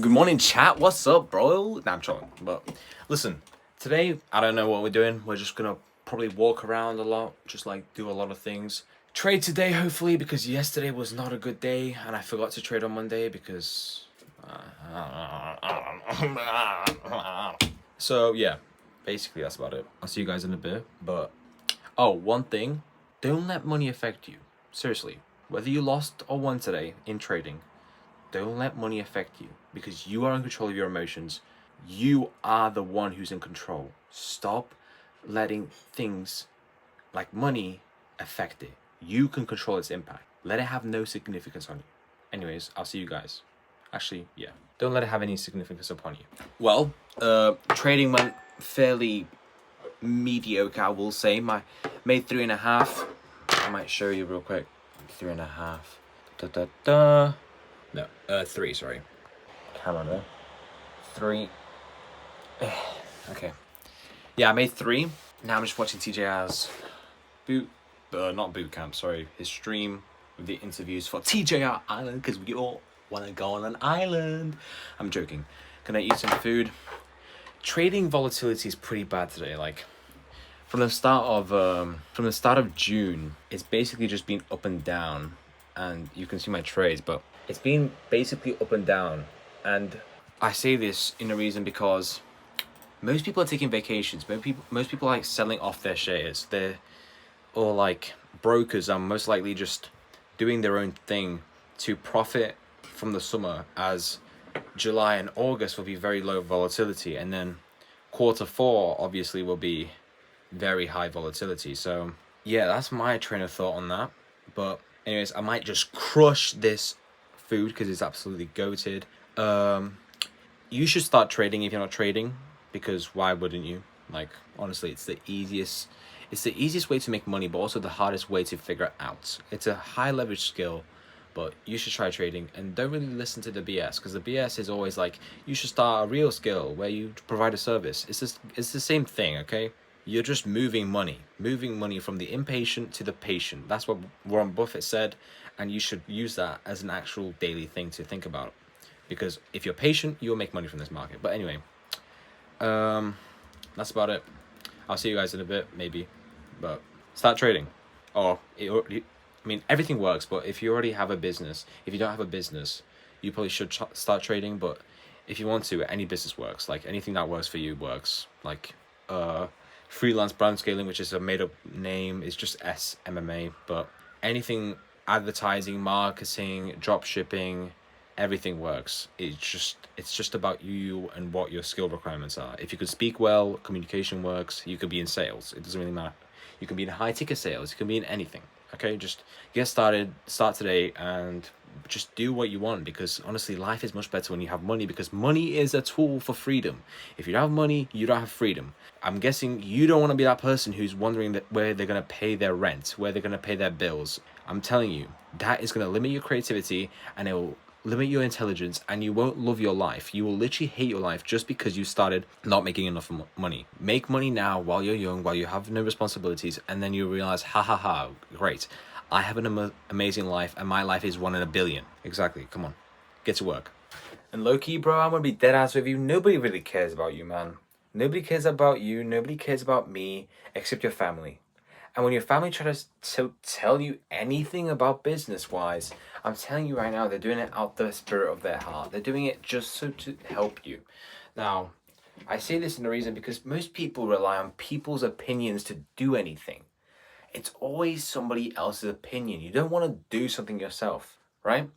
Good morning, chat. What's up, bro? Nah, I'm trolling. But listen, today I don't know what we're doing. We're just gonna probably walk around a lot, just like do a lot of things. Trade today, hopefully, because yesterday was not a good day, and I forgot to trade on Monday because. So yeah, basically that's about it. I'll see you guys in a bit. But one thing, don't let money affect you. Seriously, whether you lost or won today in trading. Don't let money affect you because you are in control of your emotions. You are the one who's in control. Stop letting things like money affect it. You can control its impact. Let it have no significance on you. Anyways, I'll see you guys. Actually, yeah. Don't let it have any significance upon you. Well, trading went fairly mediocre, I will say. Made 3.5. I might show you real quick. 3.5. No, 3, sorry. Camera there. 3. Okay. Yeah, I made 3. Now I'm just watching TJR's not boot camp, sorry. His stream with the interviews for TJR Island, because we all want to go on an island. I'm joking. Gonna eat some food. Trading volatility is pretty bad today. Like, from the start of June, it's basically just been up and down. And you can see my trades, but it's been basically up and down. And I say this in a reason because most people are taking vacations. Most people are like selling off their shares. Or like brokers are most likely just doing their own thing to profit from the summer, as July and August will be very low volatility, and then Q4 obviously will be very high volatility. So yeah, that's my train of thought on that. But anyways, I might just crush this food because it's absolutely goated. You should start trading if you're not trading, because why wouldn't you? Like, honestly, it's the easiest way to make money, but also the hardest way to figure it out. It's a high leverage skill, but you should try trading, and don't really listen to the BS, because the BS is always like, you should start a real skill where you provide a service. It's the same thing, okay? You're just moving money from the impatient to the patient. That's what Warren Buffett said, and you should use that as an actual daily thing to think about. Because if you're patient, you'll make money from this market. But anyway, that's about it. I'll see you guys in a bit, maybe. But start trading. Everything works, but if you already have a business, if you don't have a business, you probably should start trading. But if you want to, any business works. Like, anything that works for you works. Like, freelance brand scaling, which is a made up name, is just SMMA, but anything, advertising, marketing, drop shipping, everything works. It's just about you and what your skill requirements are. If you could speak well, communication works. You could be in sales. It doesn't really matter. You can be in high ticket sales. You can be in anything. Okay, just get started. Start today and just do what you want, because honestly, life is much better when you have money, because money is a tool for freedom. If you don't have money, you don't have freedom. I'm guessing you don't want to be that person who's wondering where they're going to pay their rent, where they're going to pay their bills. I'm telling you, that is going to limit your creativity, and it will limit your intelligence, and you won't love your life. You will literally hate your life just because you started not making enough money. Make money now while you're young, while you have no responsibilities, and then you realize, great, I have an amazing life, and my life is 1 in a billion. Exactly. Come on, get to work. And low-key, bro, I'm gonna be dead ass with you. Nobody really cares about you, man. Nobody cares about you. Nobody cares about me except your family. And when your family tries to tell you anything about business-wise, I'm telling you right now, they're doing it out the spirit of their heart. They're doing it just to help you. Now, I say this in a reason because most people rely on people's opinions to do anything. It's always somebody else's opinion. You don't want to do something yourself, right?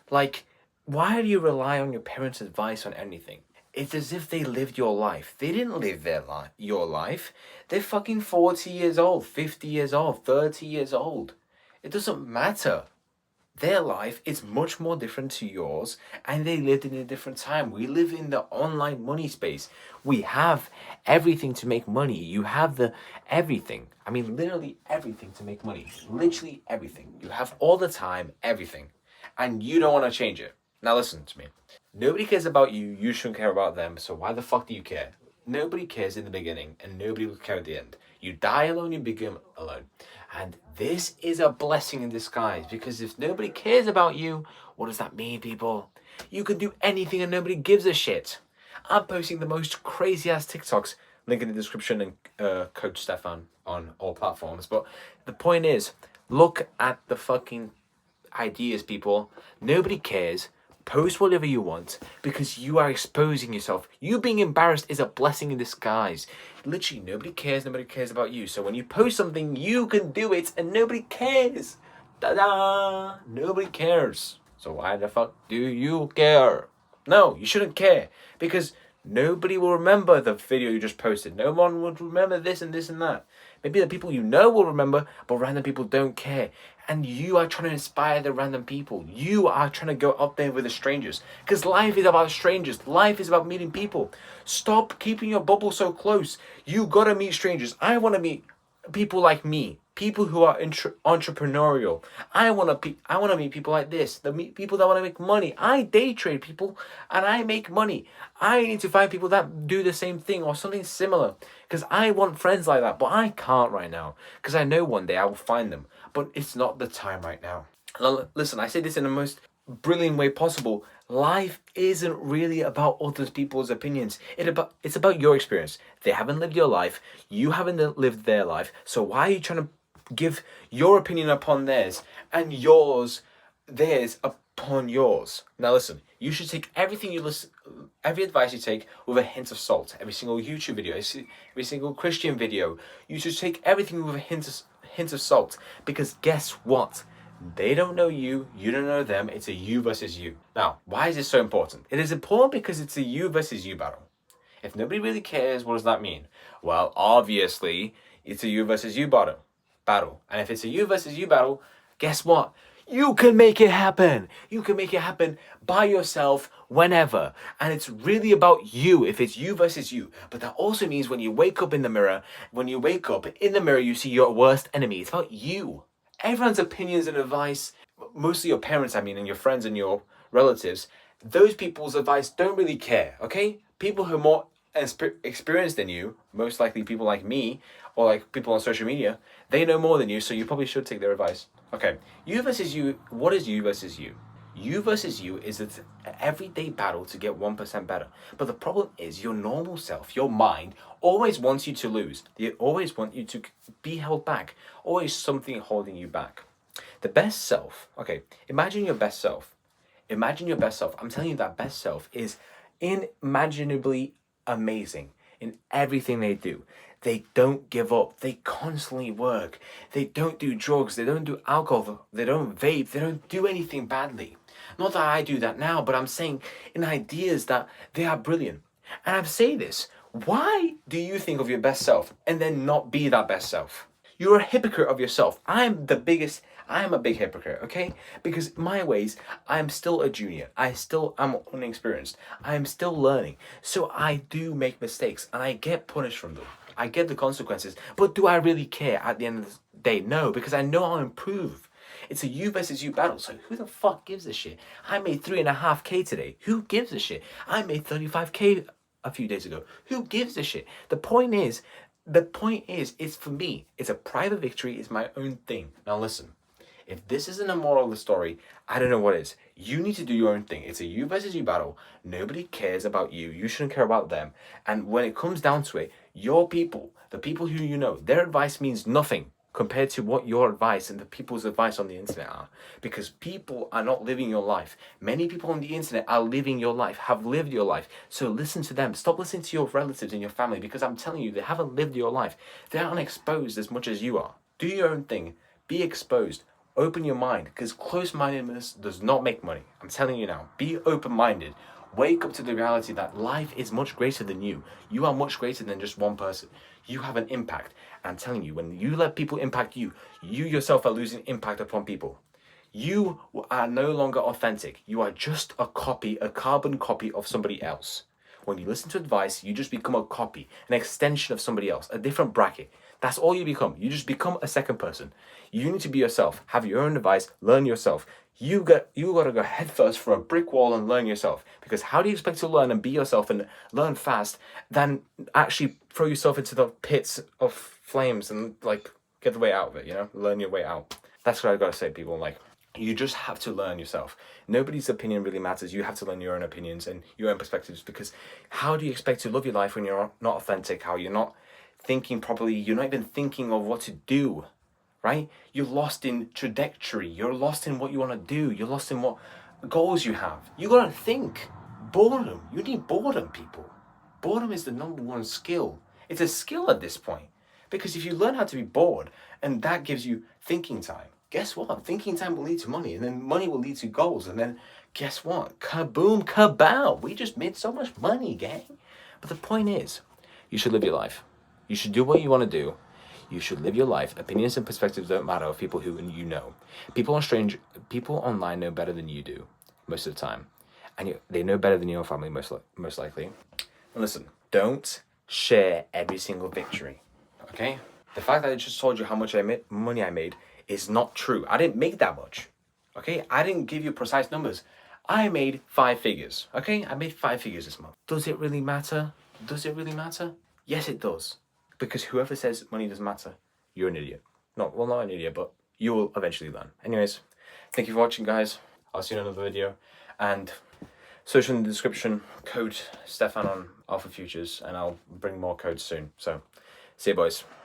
Like, why do you rely on your parents' advice on anything? It's as if they lived your life. They didn't live your life. They're fucking 40 years old, 50 years old, 30 years old. It doesn't matter. Their life is much more different to yours, and they lived in a different time. We live in the online money space. We have everything to make money. You have everything. I mean, literally everything to make money. Literally everything. You have all the time, everything. And you don't want to change it. Now listen to me. Nobody cares about you. You shouldn't care about them. So why the fuck do you care? nobody cares in the beginning and nobody will care at the end. You die alone, you begin alone. And this is a blessing in disguise, because if nobody cares about you, what does that mean, people? You can do anything and nobody gives a shit. I'm posting the most crazy ass TikToks, link in the description, and Coach Stefan on all platforms. But the point is, look at the fucking ideas, people. Nobody cares. Post whatever you want, because you are exposing yourself. You being embarrassed is a blessing in disguise. Literally, nobody cares. Nobody cares about you. So when you post something, you can do it and nobody cares. Ta-da! Nobody cares. So why the fuck do you care? No, you shouldn't care, because nobody will remember the video you just posted. No one would remember this and this and that. Maybe the people you know will remember, but random people don't care. And you are trying to inspire the random people. You are trying to go up there with the strangers. Because life is about strangers. Life is about meeting people. Stop keeping your bubble so close. You gotta meet strangers. I want to meet people like me. People who are entrepreneurial. I want to meet people like this. People that want to make money. I day trade, people, and I make money. I need to find people that do the same thing or something similar, because I want friends like that, but I can't right now, because I know one day I will find them, but it's not the time right now. Listen, I say this in the most brilliant way possible. Life isn't really about other people's opinions. It's about your experience. They haven't lived your life. You haven't lived their life. So why are you trying to give your opinion upon theirs and theirs upon yours? Now listen, you should take everything you listen, every advice you take with a hint of salt. Every single YouTube video, every single Christian video, you should take everything with a hint of salt. Because guess what? They don't know you, you don't know them. It's a you versus you. Now, why is this so important? It is important because it's a you versus you battle. If nobody really cares, what does that mean? Well, obviously, it's a you versus you battle. And if it's a you versus you battle, guess what? You can make it happen. You can make it happen by yourself whenever. And it's really about you if it's you versus you. But that also means when you wake up in the mirror, you see your worst enemy. It's about you. Everyone's opinions and advice, mostly your parents, and your friends and your relatives, those people's advice don't really care, okay? People who are more experienced than you, most likely people like me, or like people on social media, they know more than you, so you probably should take their advice. Okay, you versus you, what is you versus you? You versus you is an everyday battle to get 1% better. But the problem is your normal self, your mind, always wants you to lose. They always want you to be held back. Always something holding you back. The best self, okay, imagine your best self. Imagine your best self. I'm telling you, that best self is unimaginably amazing in everything they do. They don't give up. They constantly work. They don't do drugs. They don't do alcohol. They don't vape. They don't do anything badly. Not that I do that now, but I'm saying in ideas that they are brilliant. And I'm saying this. Why do you think of your best self and then not be that best self? You're a hypocrite of yourself. I am a big hypocrite, okay? Because my ways, I'm still a junior. I still am inexperienced. I'm still learning. So I do make mistakes and I get punished from them. I get the consequences. But do I really care at the end of the day? No, because I know I'll improve. It's a you versus you battle. So who the fuck gives a shit? I made 3.5K today. Who gives a shit? I made 35K a few days ago. Who gives a shit? The point is, it's for me. It's a private victory. It's my own thing. Now listen, if this isn't a moral of the story, I don't know what is. You need to do your own thing. It's a you versus you battle. Nobody cares about you. You shouldn't care about them. And when it comes down to it, your people, the people who you know, their advice means nothing compared to what your advice and the people's advice on the internet are. Because people are not living your life. Many people on the internet are living your life, have lived your life. So listen to them. Stop listening to your relatives and your family, because I'm telling you, they haven't lived your life. They aren't exposed as much as you are. Do your own thing. Be exposed. Open your mind, because close-mindedness does not make money. I'm telling you now. Be open-minded. Wake up to the reality that life is much greater than you. You are much greater than just one person. You have an impact. And I'm telling you, when you let people impact you, you yourself are losing impact upon people. You are no longer authentic. You are just a carbon copy of somebody else. When you listen to advice, you just become a copy, an extension of somebody else, a different bracket. That's all you become. You just become a second person. You need to be yourself. Have your own advice. Learn yourself. You got to go headfirst for a brick wall and learn yourself. Because how do you expect to learn and be yourself and learn fast than actually throw yourself into the pits of flames and like get the way out of it, you know? Learn your way out. That's what I gotta say, people. Like, you just have to learn yourself. Nobody's opinion really matters. You have to learn your own opinions and your own perspectives, because how do you expect to love your life when you're not authentic? How you're not thinking properly? You're not even thinking of what to do, right? You're lost in trajectory. You're lost in what you want to do. You're lost in what goals you have. You gotta think. Boredom. You need boredom, people. Boredom is the number one skill. It's a skill at this point. Because if you learn how to be bored, and that gives you thinking time, guess what? Thinking time will lead to money, and then money will lead to goals, and then guess what? Kaboom, kabow! We just made so much money, gang. But the point is, you should live your life. You should do what you want to do. You should live your life. Opinions and perspectives don't matter of people who you know. People online know better than you do most of the time, and they know better than your family most likely. And listen, don't share every single victory. Okay? The fact that I just told you how much money I made is not true. I didn't make that much. Okay? I didn't give you precise numbers. I made 5 figures. Okay? I made 5 figures this month. Does it really matter? Does it really matter? Yes, it does. Because whoever says money doesn't matter, you're an idiot. Not an idiot, but you will eventually learn. Anyways, thank you for watching, guys. I'll see you in another video. And search in the description, code Stefan on Alpha Futures, and I'll bring more codes soon. So, see you, boys.